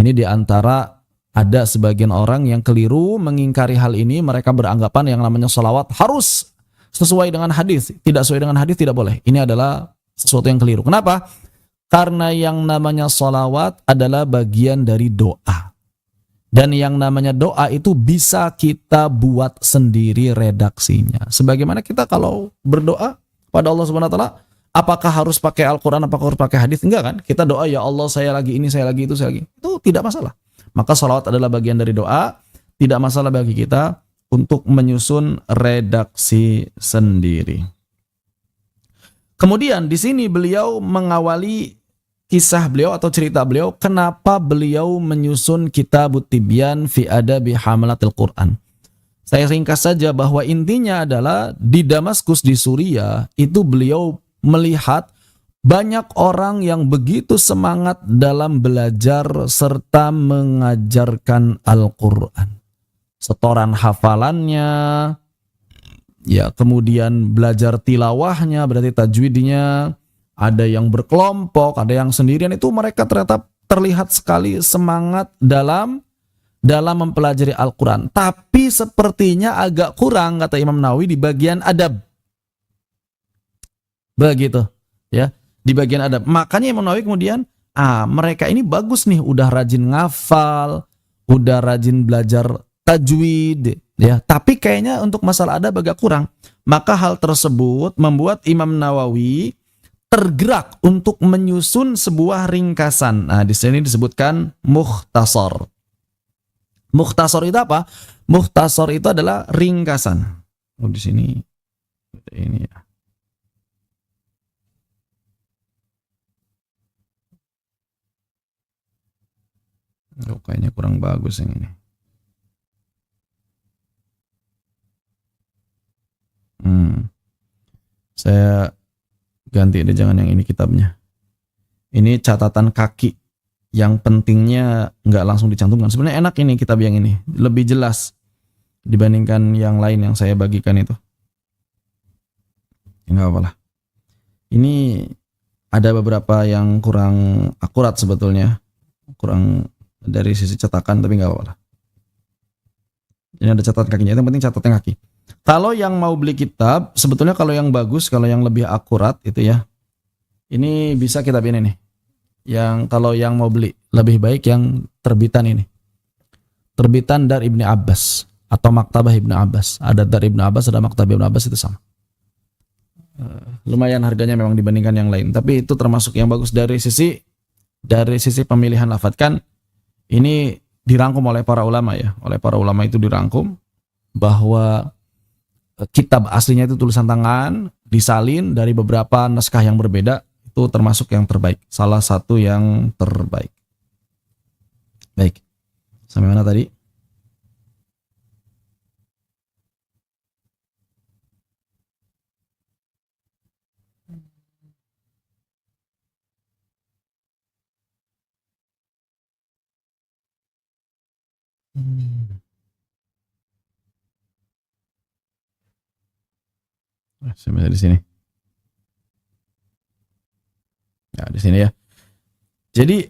Ini diantara ada sebagian orang yang keliru mengingkari hal ini. Mereka beranggapan yang namanya sholawat harus sesuai dengan hadis. Tidak sesuai dengan hadis tidak boleh. Ini adalah sesuatu yang keliru. Kenapa? Karena yang namanya sholawat adalah bagian dari doa. Dan yang namanya doa itu bisa kita buat sendiri redaksinya. Sebagaimana kita kalau berdoa pada Allah Subhanahu wa taala, apakah harus pakai Al-Qur'an, apakah harus pakai hadis? Enggak kan? Kita doa, ya Allah saya lagi ini, saya lagi itu, saya lagi. Itu tidak masalah. Maka sholawat adalah bagian dari doa, tidak masalah bagi kita untuk menyusun redaksi sendiri. Kemudian di sini beliau mengawali kisah beliau atau cerita beliau, kenapa beliau menyusun Kitabut Tibyan fi Adabi Hamalatil Quran. Saya ringkas saja bahwa intinya adalah di Damaskus di Suriah itu beliau melihat banyak orang yang begitu semangat dalam belajar serta mengajarkan Al-Quran. Setoran hafalannya, ya kemudian belajar tilawahnya, berarti tajwidnya, ada yang berkelompok, ada yang sendirian, itu mereka ternyata terlihat sekali semangat dalam mempelajari Al-Quran. Tapi sepertinya agak kurang, kata Imam Nawawi, di bagian adab. Begitu, ya, di bagian adab. Makanya Imam Nawawi kemudian, mereka ini bagus nih, udah rajin ngafal, udah rajin belajar tajwid, ya. Tapi kayaknya untuk masalah adab agak kurang. Maka hal tersebut membuat Imam Nawawi tergerak untuk menyusun sebuah ringkasan. Nah, di sini disebutkan mukhtasar. Mukhtasar itu apa? Mukhtasar itu adalah ringkasan. Oh, di sini ini ya. Oh, kayaknya kurang bagus yang ini. Saya ganti deh, jangan yang ini kitabnya. Ini catatan kaki yang pentingnya nggak langsung dicantumkan. Sebenarnya enak ini kitab yang ini, lebih jelas dibandingkan yang lain yang saya bagikan itu. Nggak apa-apa lah. Ini ada beberapa yang kurang akurat sebetulnya, kurang dari sisi cetakan, tapi nggak apa-apa lah. Ini ada catatan kakinya, yang penting catatan kaki. Kalau yang mau beli kitab, sebetulnya kalau yang bagus, kalau yang lebih akurat itu ya, ini bisa kitab ini nih. Yang kalau yang mau beli, lebih baik yang terbitan ini. Terbitan dari Ibnu Abbas atau Maktabah Ibnu Abbas. Ada dari Ibnu Abbas, ada Maktabah Ibnu Abbas, itu sama. Lumayan harganya memang dibandingkan yang lain, tapi itu termasuk yang bagus dari sisi pemilihan lafadz. Kan ini dirangkum oleh para ulama ya. Oleh para ulama itu dirangkum bahwa kitab aslinya itu tulisan tangan, disalin dari beberapa naskah yang berbeda, itu termasuk yang terbaik. Salah satu yang terbaik. Baik. Sampai mana tadi? Sampai di sini. Ya, di sini ya. Jadi